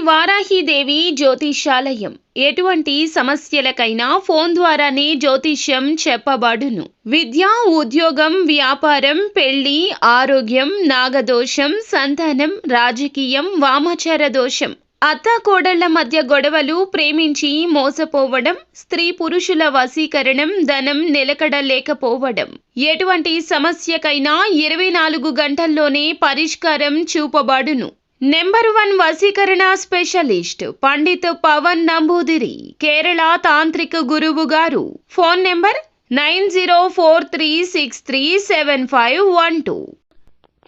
వారాహిదేవి జ్యోతిష్యాలయం ఎటువంటి సమస్యలకైనా ఫోన్ ద్వారానే జ్యోతిష్యం చెప్పబడును. విద్య, ఉద్యోగం, వ్యాపారం, పెళ్లి, ఆరోగ్యం, నాగదోషం, సంతానం, రాజకీయం, వామాచార దోషం, అత్తాకోడళ్ల మధ్య గొడవలు, ప్రేమించి మోసపోవడం, స్త్రీ పురుషుల వశీకరణం, ధనం నిలకడ లేకపోవడం, ఎటువంటి సమస్యకైనా 24 గంటల్లోనే పరిష్కారం చూపబడును. నెంబర్ 1 వశీకరణ స్పెషలిస్ట్ పండిత్ పవన్ నంబూదిరి, కేరళ తాంత్రిక గురువు గారు. Phone number 9043637512.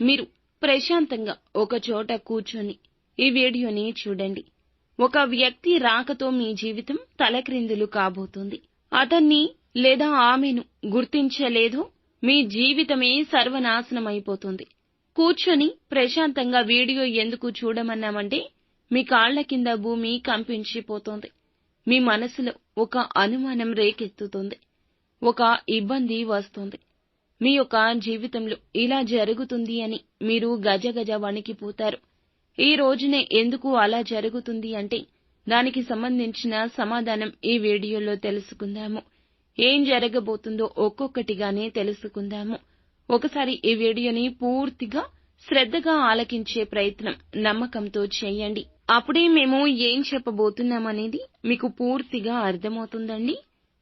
మీరు ప్రశాంతంగా ఒక చోట కూర్చొని ఈ వీడియోని చూడండి. ఒక వ్యక్తి రాకతో మీ జీవితం తలక్రిందులు కాబోతుంది. అతన్ని లేదా ఆమెను గుర్తించలేదో మీ జీవితమే సర్వనాశనమైపోతుంది. కూర్చొని ప్రశాంతంగా వీడియో ఎందుకు చూడమన్నామంటే మీ కాళ్ల కింద భూమి కంపించిపోతుంది. మీ మనసులో ఒక అనుమానం రేకెత్తుతుంది. ఒక ఇబ్బంది వస్తుంది. మీ యొక్క జీవితంలో ఇలా జరుగుతుంది అని మీరు గజగజ వణికిపోతారు. ఈ రోజునే ఎందుకు అలా జరుగుతుంది అంటే దానికి సంబంధించిన సమాధానం ఈ వీడియోలో తెలుసుకుందాము. ఏం జరగబోతుందో ఒక్కొక్కటిగానే తెలుసుకుందాము. ఒకసారి ఈ వీడియోని పూర్తిగా శ్రద్ధగా ఆలకించే ప్రయత్నం నమ్మకంతో చేయండి. అప్పుడే మేము ఏం చెప్పబోతున్నామనేది మీకు పూర్తిగా అర్థమవుతుందండి.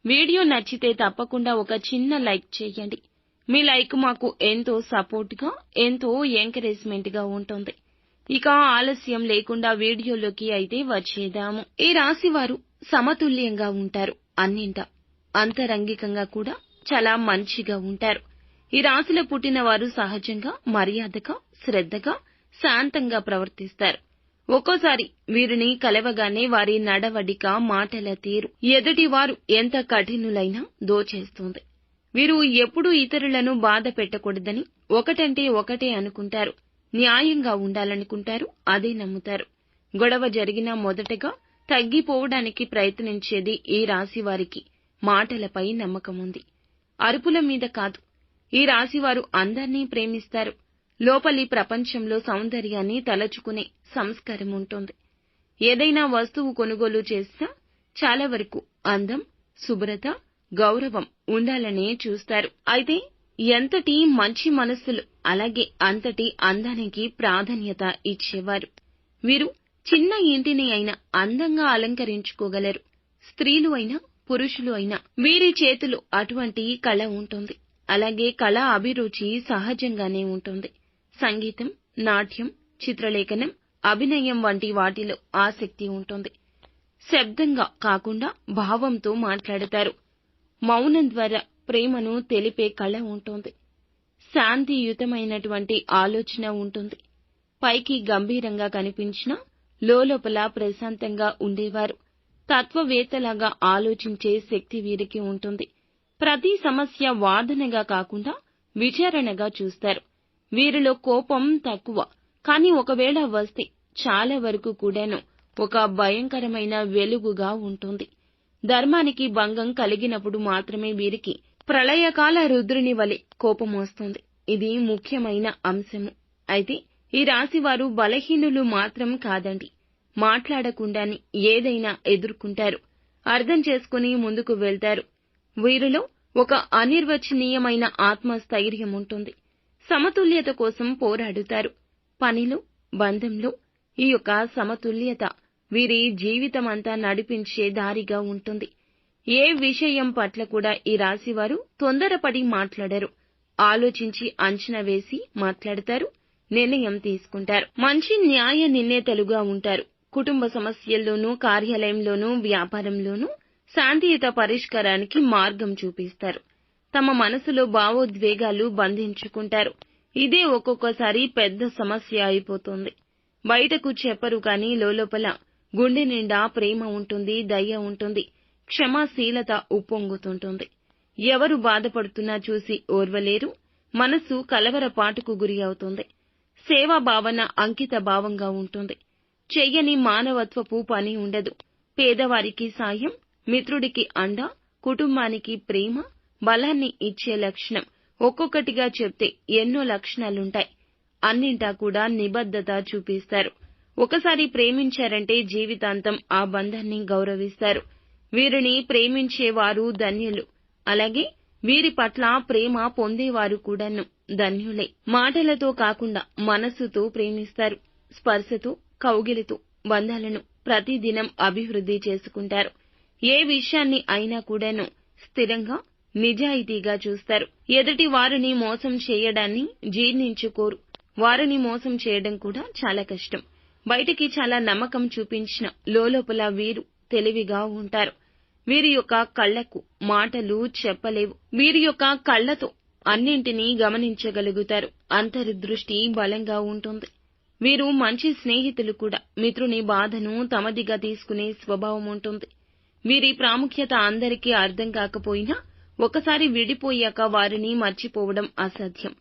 వీడియో నచ్చితే తప్పకుండా ఒక చిన్న లైక్ చేయండి. మీ లైక్ మాకు ఎంతో సపోర్ట్ గా, ఎంతో ఎంకరేజ్మెంట్ గా ఉంటుంది. ఇక ఆలస్యం లేకుండా వీడియోలోకి అయితే వచ్చేద్దాము. ఈ రాశి వారు సమతుల్యంగా ఉంటారు. అన్నింటా అంతరంగికంగా కూడా చాలా మంచిగా ఉంటారు. ఈ రాశిలో పుట్టిన వారు సహజంగా మర్యాదగా, శ్రద్ధగా, శాంతంగా ప్రవర్తిస్తారు. ఒక్కోసారి వీరిని కలవగానే వారి నడవడిక, మాటల తీరు ఎదుటి వారు ఎంత కఠినులైనా దోచేస్తుంది. వీరు ఎప్పుడూ ఇతరులను బాధ పెట్టకూడదని ఒకటంటే ఒకటే అనుకుంటారు. న్యాయంగా ఉండాలనుకుంటారు. అదే నమ్ముతారు. గొడవ జరిగినా మొదటగా తగ్గిపోవడానికి ప్రయత్నించేది ఈ రాశి వారికి మాటలపై నమ్మకముంది. అరుపుల మీద కాదు. ఈ రాశివారు అందర్నీ ప్రేమిస్తారు. లోపలి ప్రపంచంలో సౌందర్యాన్ని తలచుకునే సంస్కారం ఉంటుంది. ఏదైనా వస్తువు కొనుగోలు చేసినా చాలా వరకు అందం, శుభ్రత, గౌరవం ఉండాలనే చూస్తారు. అయితే ఎంతటి మంచి మనస్సులు అలాగే అంతటి అందానికి ప్రాధాన్యత ఇచ్చేవారు. వీరు చిన్న ఇంటిని అయినా అందంగా అలంకరించుకోగలరు. స్త్రీలు అయినా పురుషులు అయినా వీరి చేతులు అటువంటి కళ ఉంటుంది. అలాగే కళ అభిరుచి సహజంగానే ఉంటుంది. సంగీతం, నాట్యం, చిత్రలేఖనం, అభినయం వంటి వాటిలో ఆసక్తి ఉంటుంది. శబ్దంగా కాకుండా భావంతో మాట్లాడతారు. మౌనం ద్వారా ప్రేమను తెలిపే కళ ఉంటుంది. శాంతియుతమైనటువంటి ఆలోచన ఉంటుంది. పైకి గంభీరంగా కనిపించినా లోలోపల ప్రశాంతంగా ఉండేవారు. తత్వవేత్తలాగా ఆలోచించే శక్తి వీరికి ఉంటుంది. ప్రతి సమస్య వాదనగా కాకుండా విచారణగా చూస్తారు. వీరిలో కోపం తక్కువ, కానీ ఒకవేళ వస్తే చాలా వరకు కూడాను ఒక భయంకరమైన వెలుగుగా ఉంటుంది. ధర్మానికి భంగం కలిగినప్పుడు మాత్రమే వీరికి ప్రళయకాల రుద్రుని వలె కోపం వస్తుంది. ఇది ముఖ్యమైన అంశము. అయితే ఈ రాశివారు బలహీనులు మాత్రం కాదండి. మాట్లాడకుండానే ఏదైనా ఎదుర్కొంటారు. అర్థం చేసుకుని ముందుకు వెళ్తారు. వీరిలో ఒక అనిర్వచనీయమైన ఆత్మస్థైర్యం ఉంటుంది. సమతుల్యత కోసం పోరాడుతారు. పనిలో, బంధంలో ఈ యొక్క సమతుల్యత వీరి జీవితమంతా నడిపించే దారిగా ఉంటుంది. ఏ విషయం పట్ల కూడా ఈ రాశివారు తొందరపడి మాట్లాడరు. ఆలోచించి అంచనా వేసి మాట్లాడతారు. నిర్ణయం తీసుకుంటారు. మంచి న్యాయ నిర్ణేతలుగా ఉంటారు. కుటుంబ సమస్యల్లోనూ, కార్యాలయంలోనూ, వ్యాపారంలోనూ శాంతియుత పరిష్కారానికి మార్గం చూపిస్తారు. తమ మనసులో భావోద్వేగాలు బంధించుకుంటారు. ఇదే ఒక్కొక్కసారి పెద్ద సమస్య అయిపోతుంది. బయటకు చెప్పరు, కానీ లోలోపల గుండె నిండా ప్రేమ ఉంటుంది, దయ ఉంటుంది, క్షమాశీలత ఉప్పొంగుతుంటుంది. ఎవరు బాధపడుతున్నా చూసి ఓర్వలేరు. మనసు కలవరపాటుకు గురి అవుతుంది. సేవా భావన అంకిత భావంగా ఉంటుంది. చెయ్యని మానవత్వపు పని ఉండదు. పేదవారికి సాయం, మిత్రుడికి అండ, కుటుంబానికి ప్రేమ, బలాన్ని ఇచ్చే లక్షణం ఒక్కొక్కటిగా చెప్తే ఎన్నో లక్షణాలుంటాయి. అన్నింటా కూడా నిబద్ధత చూపిస్తారు. ఒకసారి ప్రేమించారంటే జీవితాంతం ఆ బంధాన్ని గౌరవిస్తారు. వీరిని ప్రేమించేవారు ధన్యులు. అలాగే వీరి పట్ల ప్రేమ పొందేవారు కూడాను ధన్యులే. మాటలతో కాకుండా మనస్సుతో ప్రేమిస్తారు. స్పర్శతో, కౌగిలితో బంధాలను ప్రతిదినం అభివృద్ధి చేసుకుంటారు. ఏ విషయాన్ని అయినా కూడాను స్థిరంగా, నిజాయితీగా చూస్తారు. ఎదుటి వారిని మోసం చేయడాన్ని జీర్ణించుకోరు. వారిని మోసం చేయడం కూడా చాలా కష్టం. బయటికి చాలా నమ్మకం చూపించిన లోలోపల వీరు తెలివిగా ఉంటారు. వీరి యొక్క కళ్లకు మాటలు చెప్పలేవు. వీరి యొక్క కళ్లతో అన్నింటినీ గమనించగలుగుతారు. అంతర్దృష్టి బలంగా ఉంటుంది. వీరు మంచి స్నేహితులు కూడా. మిత్రుని బాధను తమదిగా తీసుకునే స్వభావం ఉంటుంది. వీరి ప్రాముఖ్యత అందరికీ అర్థం కాకపోయినా ఒకసారి విడిపోయాక వారిని మర్చిపోవడం అసాధ్యం.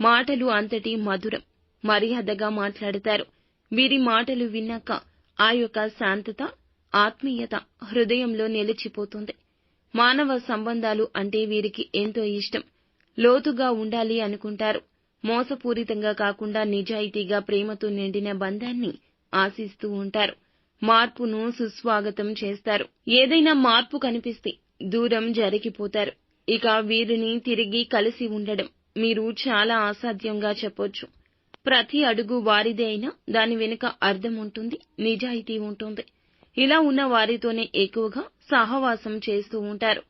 మాటలు అంతటి మధురం, మర్యాదగా మాట్లాడతారు. వీరి మాటలు విన్నాక ఆ యొక్క శాంతత, ఆత్మీయత హృదయంలో నిలిచిపోతుంది. మానవ సంబంధాలు అంటే వీరికి ఎంతో ఇష్టం. లోతుగా ఉండాలి అనుకుంటారు. మోసపూరితంగా కాకుండా నిజాయితీగా, ప్రేమతో నిండిన బంధాన్ని ఆశిస్తూ ఉంటారు. మార్పును సుస్వాగతం చేస్తారు. ఏదైనా మార్పు కనిపిస్తే దూరం జరిగిపోతారు. ఇక వీరిని తిరిగి కలిసి ఉండడం మీరు చాలా అసాధ్యంగా చెప్పొచ్చు. ప్రతి అడుగు వారిదే అయినా దాని వెనుక అర్థం ఉంటుంది, నిజాయితీ ఉంటుంది. ఇలా ఉన్న వారితోనే ఎక్కువగా సహవాసం చేస్తూ ఉంటారు.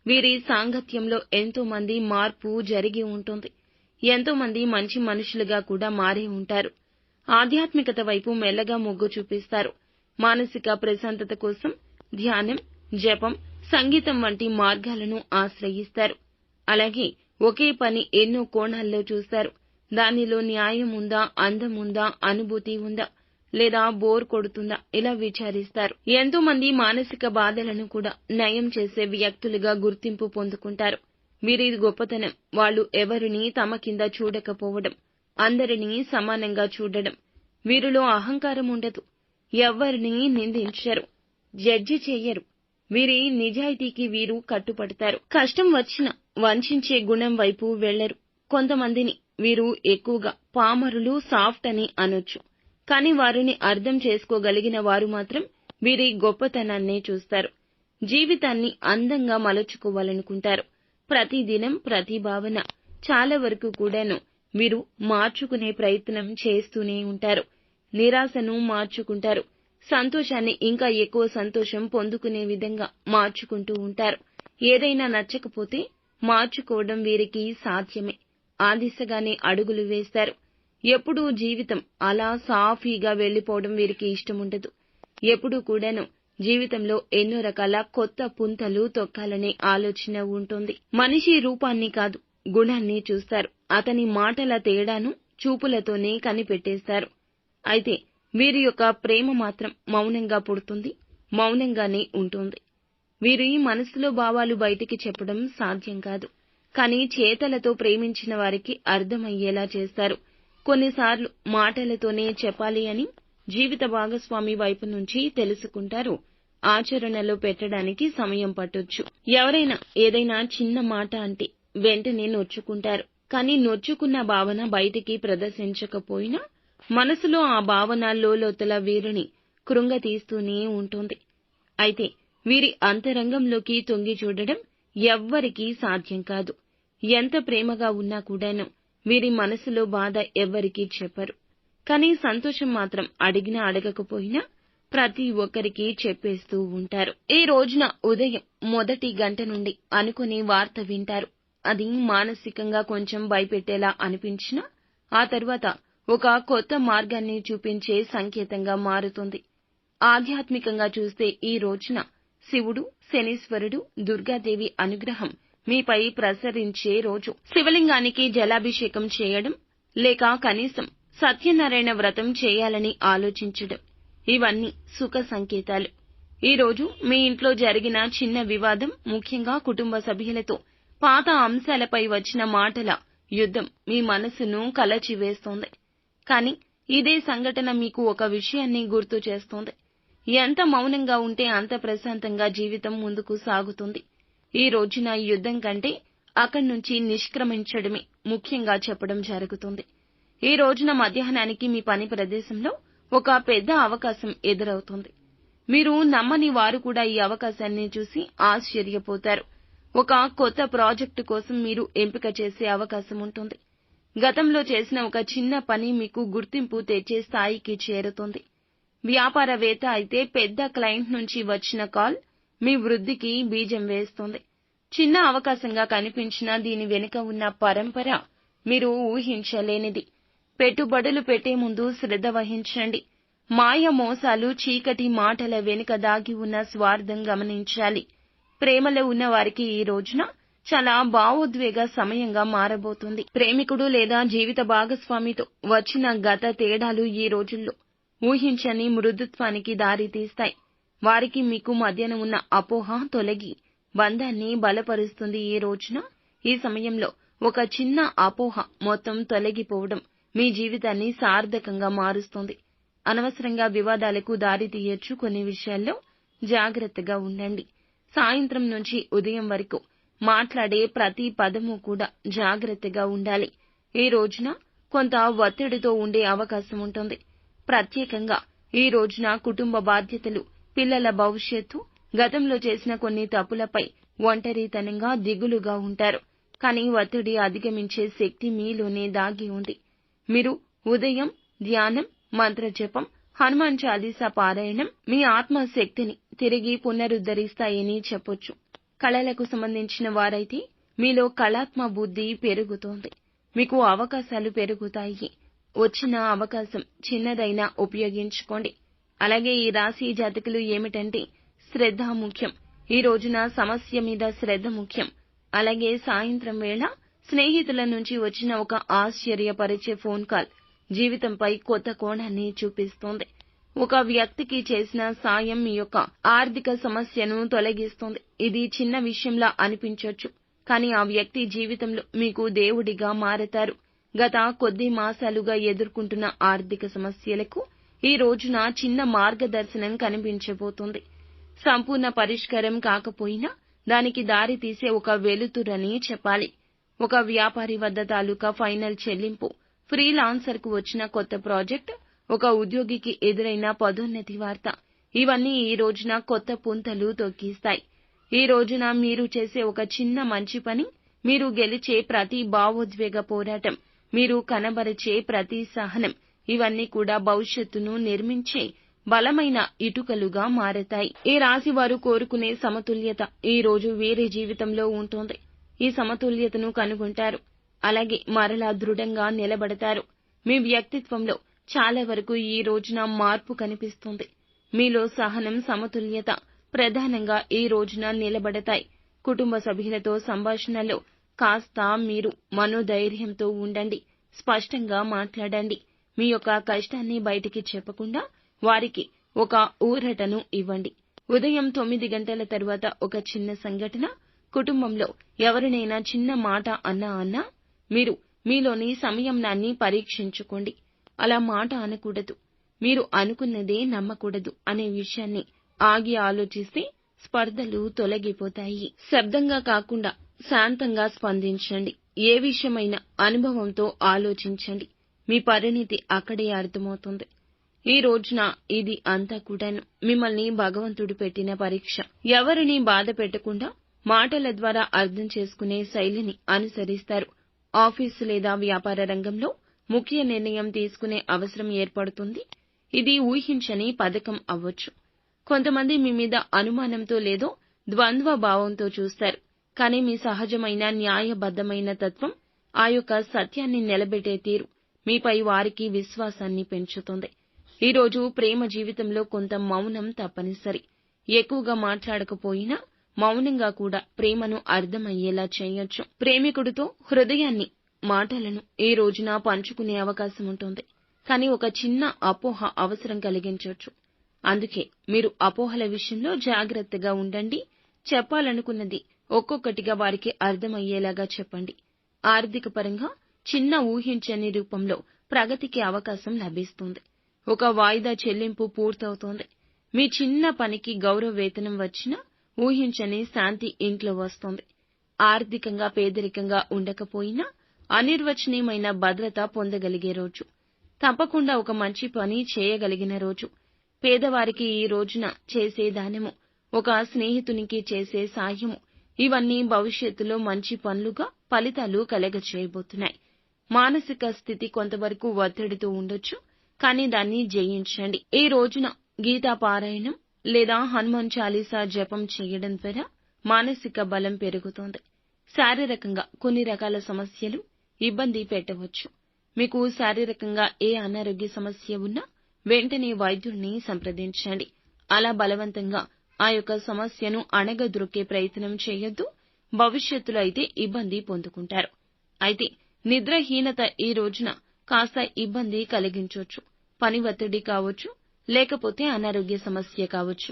వీరి సాంగత్యంలో ఎంతో మంది మార్పు జరిగి ఉంటుంది. ఎంతో మంది మంచి మనుషులుగా కూడా మారి ఉంటారు. ఆధ్యాత్మికత వైపు మెల్లగా మొగ్గు చూపిస్తారు. మానసిక ప్రశాంతత కోసం ధ్యానం, జపం, సంగీతం వంటి మార్గాలను ఆశ్రయిస్తారు. అలాగే ఒకే పని ఎన్నో కోణాల్లో చూస్తారు. దానిలో న్యాయం ఉందా, అందం ఉందా, అనుభూతి ఉందా, లేదా బోర్ కొడుతుందా ఇలా విచారిస్తారు. ఎంతో మంది మానసిక బాధలను కూడా నయం చేసే వ్యక్తులుగా గుర్తింపు పొందుకుంటారు. వీరి గొప్పతనం వాళ్ళు ఎవరిని తమ కింద చూడకపోవడం, అందరినీ సమానంగా చూడడం. వీరిలో అహంకారం ఉండదు. ఎవ్వరినీ నిందించరు, జడ్జి చెయ్యరు. వీరి నిజాయితీకి వీరు కట్టుపడతారు. కష్టం వచ్చినా వంచే గుణం వైపు వెళ్లరు. కొంతమందిని వీరు ఎక్కువగా పామరులు, సాఫ్ట్ అని అనొచ్చు. కానీ వారిని అర్థం చేసుకోగలిగిన వారు మాత్రం వీరి గొప్పతనాన్నే చూస్తారు. జీవితాన్ని అందంగా మలుచుకోవాలనుకుంటారు. ప్రతిదినం ప్రతి భావన చాలా వరకు కూడాను వీరు మార్చుకునే ప్రయత్నం చేస్తూనే ఉంటారు. నిరాశను మార్చుకుంటారు. సంతోషాన్ని ఇంకా ఎక్కువ సంతోషం పొందుకునే విధంగా మార్చుకుంటూ ఉంటారు. ఏదైనా నచ్చకపోతే మార్చుకోవడం వీరికి సాధ్యమే. ఆ దిశగానే అడుగులు వేస్తారు. ఎప్పుడూ జీవితం అలా సాఫీగా వెళ్లిపోవడం వీరికి ఇష్టముండదు. ఎప్పుడూ కూడాను జీవితంలో ఎన్నో రకాల కొత్త పుంతలు తొక్కాలనే ఆలోచన ఉంటుంది. మనిషి రూపాన్ని కాదు, గుణాన్ని చూస్తారు. అతని మాటల తేడాను చూపులతోనే కనిపెట్టేస్తారు. అయితే వీరి యొక్క ప్రేమ మాత్రం మౌనంగా పుడుతుంది, మౌనంగానే ఉంటుంది. వీరి మనసులో భావాలు బయటికి చెప్పడం సాధ్యం కాదు. కానీ చేతలతో ప్రేమించిన వారికి అర్థమయ్యేలా చేస్తారు. కొన్నిసార్లు మాటలతోనే చెప్పాలి అని జీవిత భాగస్వామి వైపు నుంచి తెలుసుకుంటారు. ఆచరణలో పెట్టడానికి సమయం పట్టొచ్చు. ఎవరైనా ఏదైనా చిన్న మాట అంటే వెంటనే నొచ్చుకుంటారు. కానీ నొచ్చుకున్న భావన బయటికి ప్రదర్శించకపోయినా మనసులో ఆ భావన లోలోతుల వీరిని కృంగతీస్తూనే ఉంటుంది. అయితే వీరి అంతరంగంలోకి తొంగి చూడడం ఎవ్వరికీ సాధ్యం కాదు. ఎంత ప్రేమగా ఉన్నా కూడాను వీరి మనసులో బాధ ఎవ్వరికీ చెప్పరు. కానీ సంతోషం మాత్రం అడిగినా అడగకపోయినా ప్రతి ఒక్కరికి చెప్పేస్తూ ఉంటారు. ఈ రోజున ఉదయం మొదటి గంట నుండి అనుకునే వార్త వింటారు. అది మానసికంగా కొంచెం భయపెట్టేలా అనిపించినా ఆ తర్వాత ఒక కొత్త మార్గాన్ని చూపించే సంకేతంగా మారుతుంది. ఆధ్యాత్మికంగా చూస్తే ఈ రోజున శివుడు, శనీశ్వరుడు, దుర్గాదేవి అనుగ్రహం మీపై ప్రసరించే రోజు. శివలింగానికి జలాభిషేకం చేయడం లేక కనీసం సత్యనారాయణ వ్రతం చేయాలని ఆలోచించడం ఇవన్నీ సుఖ సంకేతాలు. ఈ రోజు మీ ఇంట్లో జరిగిన చిన్న వివాదం, ముఖ్యంగా కుటుంబ సభ్యులతో పాత అంశాలపై వచ్చిన మాటల యుద్ధం మీ మనసును కలచివేస్తోంది. కానీ ఇదే సంఘటన మీకు ఒక విషయాన్ని గుర్తు చేస్తోంది. ఎంత మౌనంగా ఉంటే అంత ప్రశాంతంగా జీవితం ముందుకు సాగుతుంది. ఈ రోజున ఈ యుద్ధం కంటే అక్కడి నుంచి నిష్క్రమించడమే ముఖ్యంగా చెప్పడం జరుగుతుంది. ఈ రోజున మధ్యాహ్నానికి మీ పని ప్రదేశంలో ఒక పెద్ద అవకాశం ఎదురవుతుంది. మీరు నమ్మని వారు కూడా ఈ అవకాశాన్ని చూసి ఆశ్చర్యపోతారు. ఒక కొత్త ప్రాజెక్టు కోసం మీరు ఎంపిక చేసే అవకాశం ఉంటుంది. గతంలో చేసిన ఒక చిన్న పని మీకు గుర్తింపు తెచ్చే స్థాయికి చేరుతుంది. వ్యాపారవేత్త అయితే పెద్ద క్లయింట్ నుంచి వచ్చిన కాల్ మీ వృద్ధికి బీజం వేస్తుంది. చిన్న అవకాశంగా కనిపించినా దీని వెనుక ఉన్న పరంపర మీరు ఊహించలేనిది. పెట్టుబడులు పెట్టే ముందు శ్రద్ధ వహించండి. మాయ మోసాలు, చీకటి మాటల వెనుక దాగి ఉన్న స్వార్థం గమనించాలి. ప్రేమలో ఉన్న వారికి ఈ రోజున చాలా భావోద్వేగ సమయంగా మారబోతుంది. ప్రేమికుడు లేదా జీవిత భాగస్వామితో వచ్చిన గత తేడాలు ఈ రోజుల్లో ఊహించని మృదుత్వానికి దారి తీస్తాయి. వారికి మీకు మధ్యన ఉన్న అపోహ తొలగి బంధాన్ని బలపరుస్తుంది. ఈ రోజున ఈ సమయంలో ఒక చిన్న అపోహ మొత్తం తొలగిపోవడం మీ జీవితాన్ని సార్థకంగా మారుస్తుంది. అనవసరంగా వివాదాలకు దారి తీయొచ్చు. కొన్ని విషయాల్లో జాగ్రత్తగా ఉండండి. సాయంత్రం నుంచి ఉదయం వరకు మాట్లాడే ప్రతి పదము కూడా జాగ్రత్తగా ఉండాలి. ఈ రోజున కొంత ఒత్తిడితో ఉండే అవకాశం ఉంటుంది. ప్రత్యేకంగా ఈ రోజున కుటుంబ బాధ్యతలు, పిల్లల భవిష్యత్తు, గతంలో చేసిన కొన్ని తప్పులపై ఒంటరితనంగా దిగులుగా ఉంటారు. కానీ ఒత్తిడి అధిగమించే శక్తి మీలోనే దాగి ఉంది. మీరు ఉదయం ధ్యానం, మంత్రజపం, హనుమాన్ చాలీసా పారాయణం మీ ఆత్మశక్తిని తిరిగి పునరుద్ధరిస్తాయని చెప్పొచ్చు. కళలకు సంబంధించిన వారైతే మీలో కళాత్మ బుద్ధి పెరుగుతోంది. మీకు అవకాశాలు పెరుగుతాయి. వచ్చిన అవకాశం చిన్నదైనా ఉపయోగించుకోండి. అలాగే ఈ రాశి జాతకులు ఏమిటంటే శ్రద్ధ ముఖ్యం. ఈ రోజున సమస్య మీద శ్రద్ధ ముఖ్యం. అలాగే సాయంత్రం వేళ స్నేహితుల నుంచి వచ్చిన ఒక ఆశ్చర్యపరిచే ఫోన్ కాల్ జీవితంపై కొత్త కోణాన్ని చూపిస్తోంది. ఒక వ్యక్తికి చేసిన సాయం మీ యొక్క ఆర్థిక సమస్యను తొలగిస్తుంది. ఇది చిన్న విషయంలా అనిపించొచ్చు, కానీ ఆ వ్యక్తి జీవితంలో మీకు దేవుడిగా మారతారు. గత కొద్ది మాసాలుగా ఎదుర్కొంటున్న ఆర్థిక సమస్యలకు ఈ రోజున చిన్న మార్గదర్శనం కనిపించబోతుంది. సంపూర్ణ పరిష్కారం కాకపోయినా దానికి దారి తీసే ఒక వెలుతురని చెప్పాలి. ఒక వ్యాపారి వద్ద తాలూకా ఫైనల్ చెల్లింపు, ఫ్రీలాన్సర్కు వచ్చిన కొత్త ప్రాజెక్ట్, ఒక ఉద్యోగికి ఎదురైన పదోన్నతి వార్త, ఇవన్నీ ఈ రోజున కొత్త పుంతలు తొక్కిస్తాయి. ఈ రోజున మీరు చేసే ఒక చిన్న మంచి పని, మీరు గెలిచే ప్రతి భావోద్వేగ పోరాటం, మీరు కనబరిచే ప్రతి సహనం, ఇవన్నీ కూడా భవిష్యత్తును నిర్మించే బలమైన ఇటుకలుగా మారతాయి. ఈ రాశి వారు కోరుకునే సమతుల్యత ఈ రోజు వీరి జీవితంలో ఉంటుంది. ఈ సమతుల్యతను కనుగొంటారు. అలాగే మరలా దృఢంగా నిలబడతారు. మీ వ్యక్తిత్వంలో చాలా వరకు ఈ రోజున మార్పు కనిపిస్తుంది. మీలో సహనం, సమతుల్యత ప్రధానంగా ఈ రోజున నిలబడతాయి. కుటుంబ సభ్యులతో సంభాషణలో కాస్త మీరు మనోధైర్యంతో ఉండండి. స్పష్టంగా మాట్లాడండి. మీ యొక్క కష్టాన్ని బయటికి చెప్పకుండా వారికి ఒక ఊరటను ఇవ్వండి. ఉదయం 9 గంటల తరువాత ఒక చిన్న సంఘటన, కుటుంబంలో ఎవరినైనా చిన్న మాట అన్నా మీరు మీలోని సంయమనాన్ని పరీక్షించుకోండి. అలా మాట అనకూడదు, మీరు అనుకున్నదే నమ్మకూడదు అనే విషయాన్ని ఆగి ఆలోచిస్తే స్పర్ధలు తొలగిపోతాయి. శబ్దంగా కాకుండా శాంతంగా స్పందించండి. ఏ విషయమైనా అనుభవంతో ఆలోచించండి. మీ పరిణితి అక్కడే అర్థమవుతుంది. ఈ రోజున ఇది అంతా కూడాను మిమ్మల్ని భగవంతుడు పెట్టిన పరీక్ష. ఎవరిని బాధ పెట్టకుండా మాటల ద్వారా అర్థం చేసుకునే శైలిని అనుసరిస్తారు. ఆఫీసు లేదా వ్యాపార రంగంలో ముఖ్య నిర్ణయం తీసుకునే అవసరం ఏర్పడుతుంది. ఇది ఊహించని పథకం అవ్వచ్చు. కొంతమంది మీ మీద అనుమానంతో లేదో ద్వంద్వ భావంతో చూస్తారు. కానీ మీ సహజమైన న్యాయబద్ధమైన తత్వం, ఆ యొక్క సత్యాన్ని నిలబెట్టే తీరు మీపై వారికి విశ్వాసాన్ని పెంచుతుంది. ఈ రోజు ప్రేమ జీవితంలో కొంత మౌనం తప్పనిసరి. ఎక్కువగా మాట్లాడకపోయినా మౌనంగా కూడా ప్రేమను అర్థమయ్యేలా చేయొచ్చు. ప్రేమికుడితో హృదయాన్ని, మాటలను ఈ రోజున పంచుకునే అవకాశం ఉంటుంది. కానీ ఒక చిన్న అపోహ అవసరం కలిగించొచ్చు. అందుకే మీరు అపోహల విషయంలో జాగ్రత్తగా ఉండండి. చెప్పాలనుకున్నది ఒక్కొక్కటిగా వారికి అర్థమయ్యేలాగా చెప్పండి. ఆర్థిక పరంగా చిన్న ఊహించని రూపంలో ప్రగతికి అవకాశం లభిస్తుంది. ఒక వాయిదా చెల్లింపు పూర్తవుతోంది. మీ చిన్న పనికి గౌరవ వేతనం వచ్చినా ఊహించని శాంతి ఇంట్లో వస్తోంది. ఆర్థికంగా పేదరికంగా ఉండకపోయినా అనిర్వచనీయమైన భద్రత పొందగలిగే రోజు. తప్పకుండా ఒక మంచి పని చేయగలిగిన రోజు. పేదవారికి ఈ రోజున చేసే దానము, ఒక స్నేహితునికి చేసే సాయము, ఇవన్నీ భవిష్యత్తులో మంచి పనులుగా ఫలితాలు కలగచేయబోతున్నాయి. మానసిక స్థితి కొంతవరకు ఒత్తిడితో ఉండొచ్చు, కానీ దాన్ని జయించండి. ఈ రోజున గీతా పారాయణం లేదా హనుమాన్ చాలీసా జపం చేయడం ద్వారా మానసిక బలం పెరుగుతోంది. శారీరకంగా కొన్ని రకాల సమస్యలు ఇబ్బంది పెట్టవచ్చు. మీకు శారీరకంగా ఏ అనారోగ్య సమస్య ఉన్నా వెంటనే వైద్యుడిని సంప్రదించండి. అలా బలవంతంగా ఆ యొక్క సమస్యను అణగద్రొక్కే ప్రయత్నం చేయొద్దు. భవిష్యత్తులో అయితే ఇబ్బంది పొందుకుంటారు. అయితే నిద్రహీనత ఈ రోజున కాస్త ఇబ్బంది కలిగించొచ్చు. పని ఒత్తిడి కావచ్చు, లేకపోతే అనారోగ్య సమస్య కావచ్చు.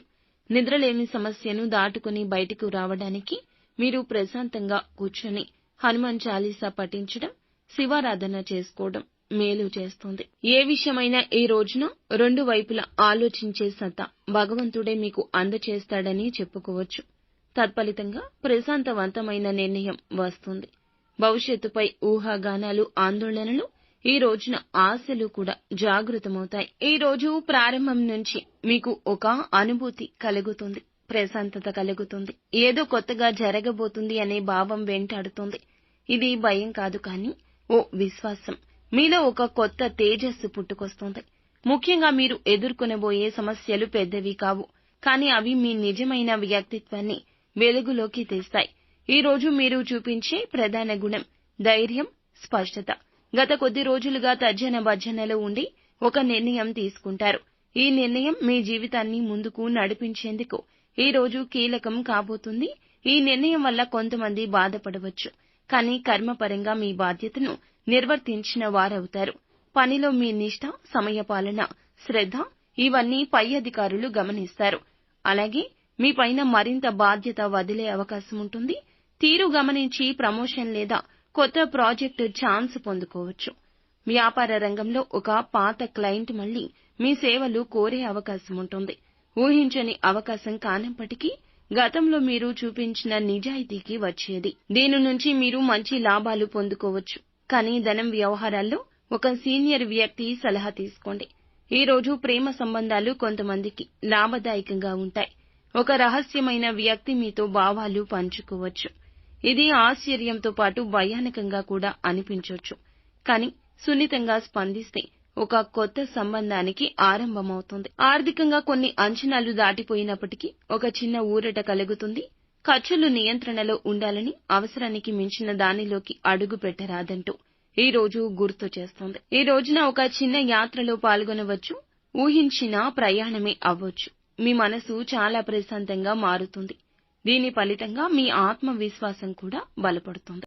నిద్రలేమి సమస్యను దాటుకుని బయటకు రావడానికి మీరు ప్రశాంతంగా కూర్చొని హనుమాన్ చాలీసా పఠించడం, శివారాధన చేసుకోవడం మేలు చేస్తుంది. ఏ విషయమైనా ఈ రోజున రెండు వైపులా ఆలోచించే సత్తా భగవంతుడే మీకు అందచేస్తాడని చెప్పుకోవచ్చు. తత్ఫలితంగా ప్రశాంతవంతమైన నిర్ణయం వస్తుంది. భవిష్యత్తుపై ఊహాగానాలు, ఆందోళనలు, ఈ రోజున ఆశలు కూడా జాగృతమవుతాయి. ఈ రోజు ప్రారంభం నుంచి మీకు ఒక అనుభూతి కలుగుతుంది, ప్రశాంతత కలుగుతుంది. ఏదో కొత్తగా జరగబోతుంది అనే భావం వెంటాడుతుంది. ఇది భయం కాదు, కానీ ఓ విశ్వాసం. మీలో ఒక కొత్త తేజస్సు పుట్టుకొస్తుంది. ముఖ్యంగా మీరు ఎదుర్కొనబోయే సమస్యలు పెద్దవి కావు, కానీ అవి మీ నిజమైన వ్యక్తిత్వాన్ని వెలుగులోకి తెస్తాయి. ఈ రోజు మీరు చూపించే ప్రధాన గుణం ధైర్యం, స్పష్టత. గత కొద్ది రోజులుగా తర్జన భర్జనలో ఉండి ఒక నిర్ణయం తీసుకుంటారు. ఈ నిర్ణయం మీ జీవితాన్ని ముందుకు నడిపించేందుకు ఈ రోజు కీలకం కాబోతుంది. ఈ నిర్ణయం వల్ల కొంతమంది బాధపడవచ్చు, కానీ కర్మపరంగా మీ బాధ్యతను నిర్వర్తించిన వారవుతారు. పనిలో మీ నిష్ఠ, సమయపాలన, శ్రద్ధ ఇవన్నీ పై అధికారులు గమనిస్తారు. అలాగే మీ పైన మరింత బాధ్యత వదిలే అవకాశం ఉంటుంది. తీరు గమనించి ప్రమోషన్ లేదా కొత్త ప్రాజెక్టు ఛాన్స్ పొందుకోవచ్చు. వ్యాపార రంగంలో ఒక పాత క్లయింట్ మళ్లీ మీ సేవలు కోరే అవకాశం ఉంటుంది. ఊహించని అవకాశం కానప్పటికీ గతంలో మీరు చూపించిన నిజాయితీకి వచ్చేది. దీని నుంచి మీరు మంచి లాభాలు పొందుకోవచ్చు. కానీ ధనం వ్యవహారాల్లో ఒక సీనియర్ వ్యక్తి సలహా తీసుకోండి. ఈ రోజు ప్రేమ సంబంధాలు కొంతమందికి లాభదాయకంగా ఉంటాయి. ఒక రహస్యమైన వ్యక్తి మీతో భావాలు పంచుకోవచ్చు. ఇది ఆశ్చర్యంతో పాటు భయానకంగా కూడా అనిపించొచ్చు. కానీ సున్నితంగా స్పందిస్తే ఒక కొత్త సంబంధానికి ఆరంభమవుతుంది. ఆర్థికంగా కొన్ని అంచనాలు దాటిపోయినప్పటికీ ఒక చిన్న ఊరట కలుగుతుంది. ఖర్చులు నియంత్రణలో ఉండాలని, అవసరానికి మించిన దానిలోకి అడుగు పెట్టరాదంటూ ఈ రోజు గుర్తు చేస్తుంది. ఈ రోజున ఒక చిన్న యాత్రలో పాల్గొనవచ్చు. ఊహించిన ప్రయాణమే అవ్వచ్చు. మీ మనసు చాలా ప్రశాంతంగా మారుతుంది. దీని ఫలితంగా మీ ఆత్మవిశ్వాసం కూడా బలపడుతుంది.